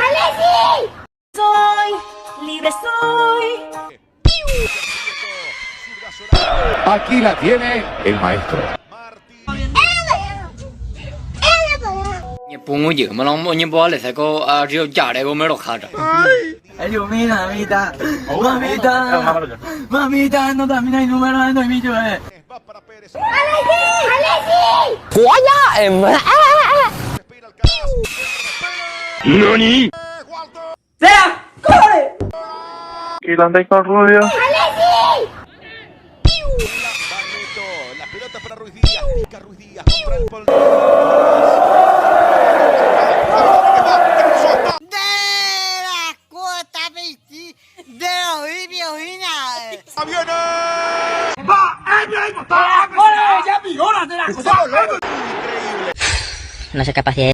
¡Alexis! Soy libre, soy. Aquí la tiene el maestro. Pongo yo, me lo voy a poner a saco a Río Jarego, me lo jara. Ay, mamita, mamita, no termina el número de 2 millones. ¡Alexis! ¡Nani! ¡Sea! ¡Corre! ¿Quién anda con Rubio? ¡Alexis! La pelota para Ruiz Díaz. Pica Ruiz Díaz contra el pol. No soy capaz de